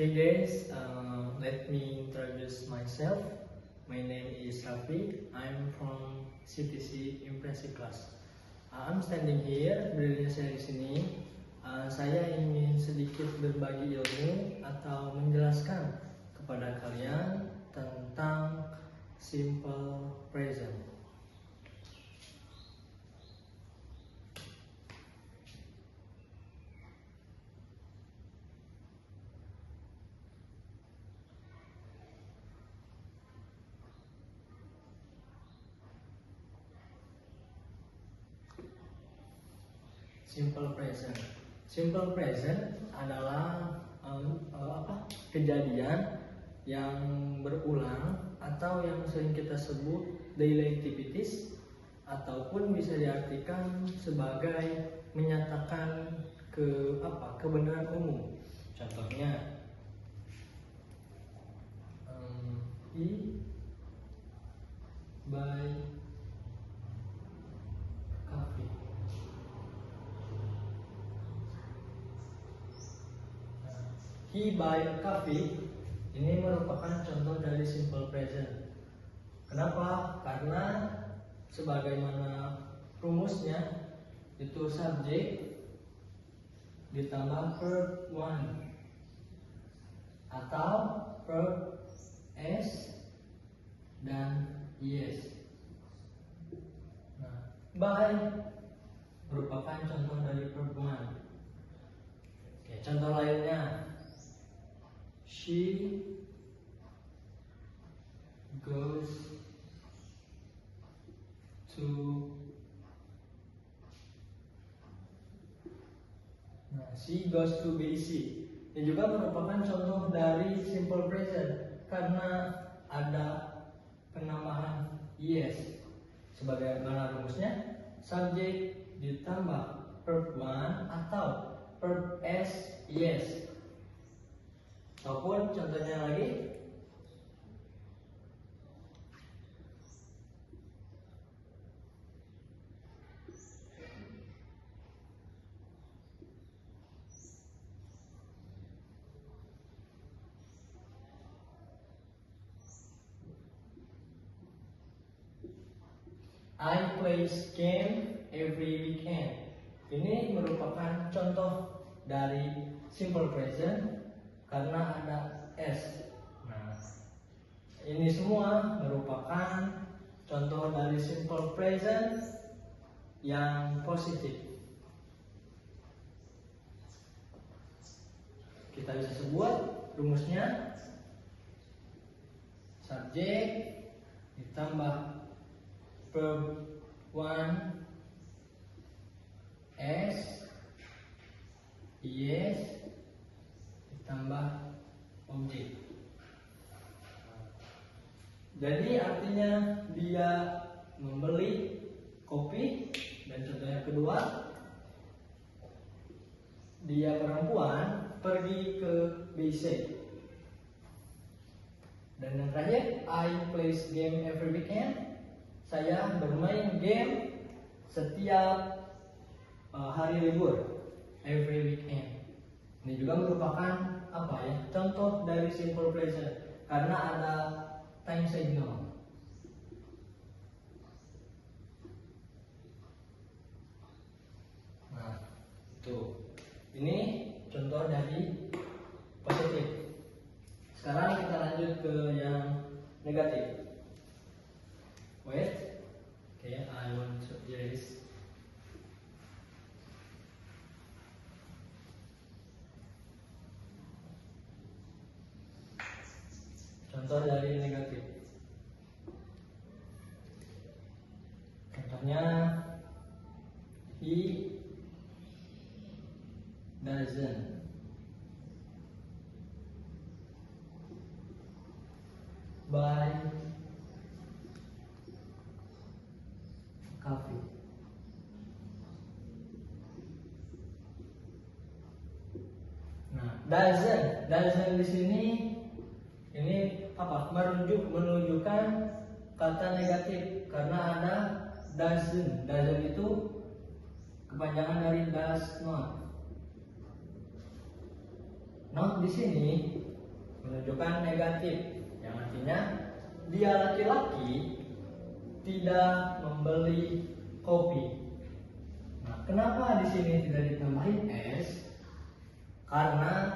Okay guys, let me introduce myself. My name is Raffi. I'm from CTC Impressive Class. I'm standing here, berdirinya saya di sini. Saya ingin sedikit berbagi ilmu atau menjelaskan kepada kalian tentang simple present. Simple present. Simple present adalah kejadian yang berulang atau yang sering kita sebut daily activities, ataupun bisa diartikan sebagai menyatakan kebenaran umum. Contohnya he buy coffee. He buy a coffee ini merupakan contoh dari simple present. Kenapa? Karena sebagaimana rumusnya itu subjek ditambah verb one atau verb s dan yes. Nah, buy merupakan contoh dari verb one. Oke, contoh lainnya, she goes to BC. Ini juga merupakan contoh dari simple present karena ada penambahan yes. Sebagaimana rumusnya, subjek ditambah verb one atau verb s yes. Ataupun contohnya lagi, I play game every weekend. Ini merupakan contoh dari simple present karena ada S. Nah, ini semua merupakan contoh dari simple present yang positif. Kita bisa sebut rumusnya, subjek ditambah verb one S yes ditambah objek. Jadi artinya dia membeli kopi, dan contoh yang kedua, dia perempuan pergi ke BC. Dan yang terakhir, I play game every weekend. Saya bermain game setiap hari libur, every weekend. Ini juga merupakan contoh dari simple present karena ada time signal. Nah, itu. Ini contoh dari positif. Sekarang kita lanjut ke yang negatif. Wait. Okay, I want to erase. Contoh dari negatif. Contohnya, he doesn't buy coffee. Nah, doesn't di sini ini menunjukkan kata negatif karena ada doesn't. Doesn't itu kepanjangan dari does not. Not di sini menunjukkan negatif, yang artinya dia laki-laki tidak membeli kopi. Nah, kenapa di sini tidak ditambahin S? Karena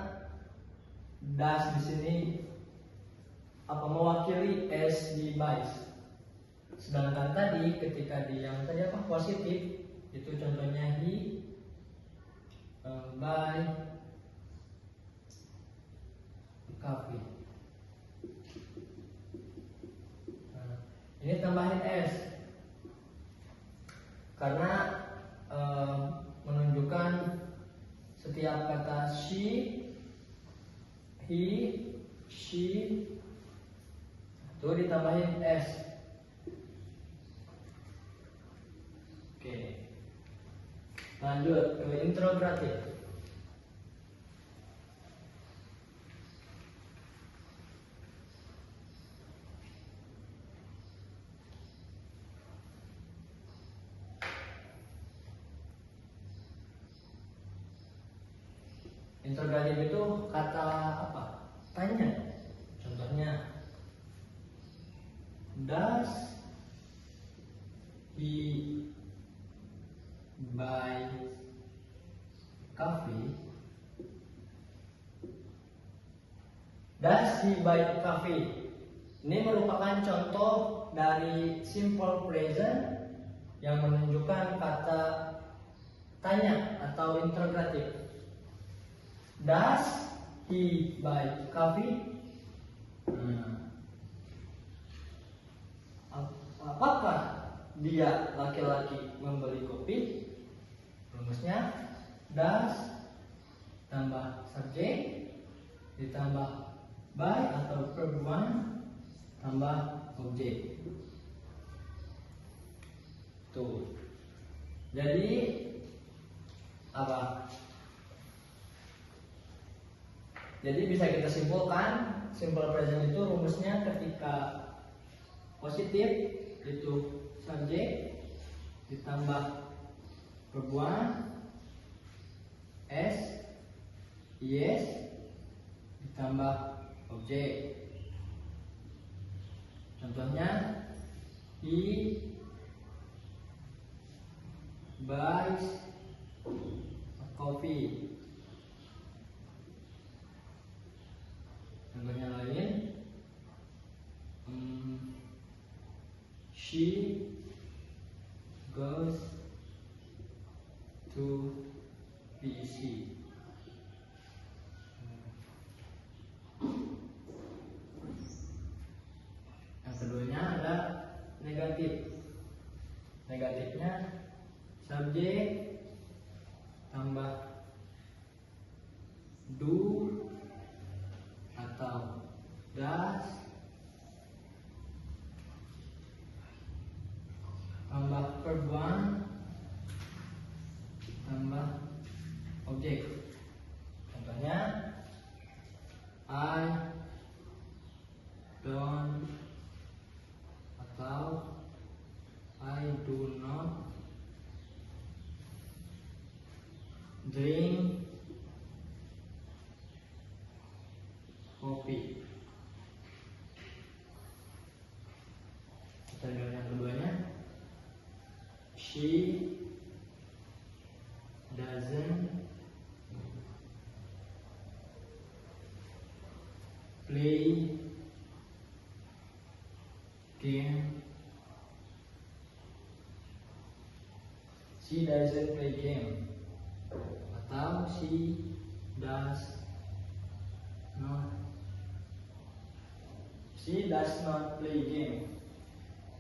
das di sini mewakili S di buys. Sedangkan tadi ketika di yang tadi positif, itu contohnya he buy coffee. Nah, ini tambahin S karena menunjukkan setiap kata she, he, she itu ditambahin S. Oke. Lanjut ke interrogatif. Interrogatif itu kata apa? Tanya. Contohnya, does he buy coffee? Does he buy coffee? Ini merupakan contoh dari simple present yang menunjukkan kata tanya atau interrogatif. Does he buy coffee? Apakah dia laki-laki membeli kopi? Rumusnya does tambah subjek ditambah by atau verb one tambah objek. Tuh. Jadi apa? Jadi bisa kita simpulkan simple present itu rumusnya ketika positif itu subjek ditambah verb one S yes ditambah objek. Contohnya he buys a coffee. Contohnya lain, she goes to PEC. Yang keduanya ada negatif. Negatifnya subjek tambah do atau does tambah verb one tambah objek. Contohnya I don't atau I do not drink kopi. Kita lihat yang keduanya, she doesn't play game. She doesn't play game atau she does not play game.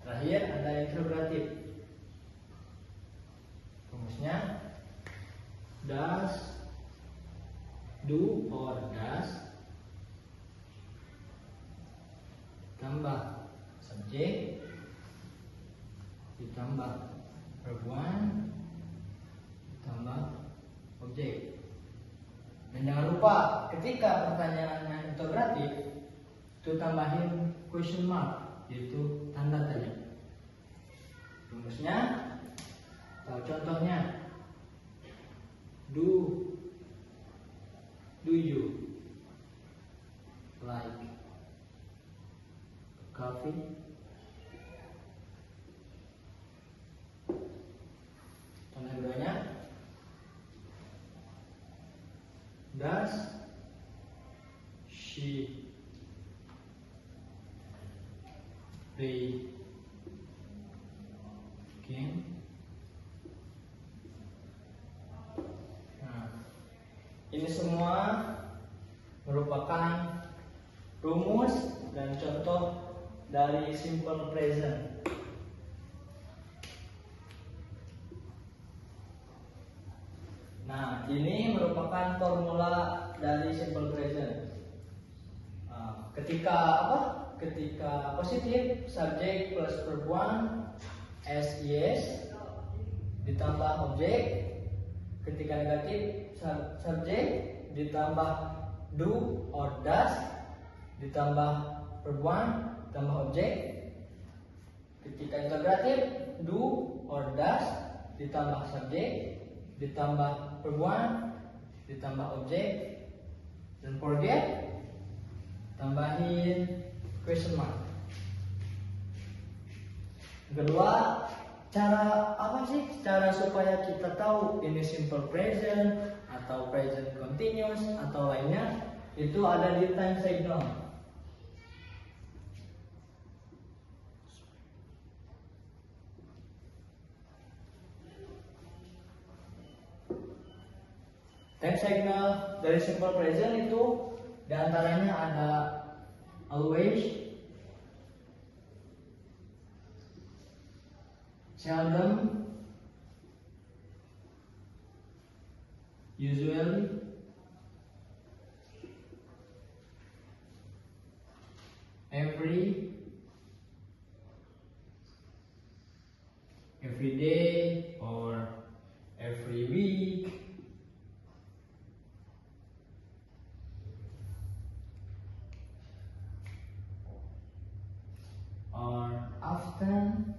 Terakhir ada interrogatif. Rumusnya does do or does tambah subjek ditambah verb one ditambah objek. Dan jangan lupa ketika pertanyaannya interrogatif itu tambahin question mark, yaitu tanda tanya. Rumusnya atau contohnya, do you like Raffi. Contoh keduanya, does she play game? Nah, ini semua merupakan rumus dan contoh dari simple present. Nah, ini merupakan formula dari simple present. Ketika apa? Ketika positif, subjek plus verb 1 as yes ditambah objek. Ketika negatif, subjek ditambah do or does ditambah verb 1 tambah objek. Ketika integratif, do or does ditambah subjek ditambah verb 1 ditambah objek, dan forget tambahin question mark. Kedua, cara apa sih? Cara supaya kita tahu ini simple present atau present continuous atau lainnya, itu ada di time signal. Time signal dari simple present itu diantaranya ada always, seldom, usually, every day or every week, or often.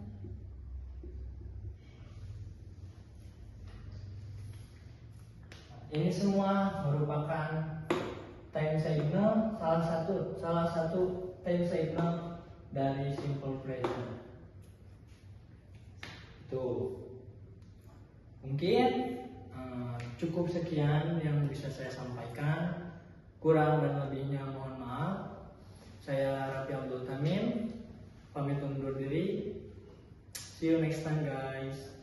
Ini semua merupakan time signal, salah satu time signal dari simple present. Tuh, mungkin cukup sekian yang bisa saya sampaikan. Kurang dan lebihnya mohon maaf. Saya Raffi Abdul Tamim, pamit undur diri. See you next time guys.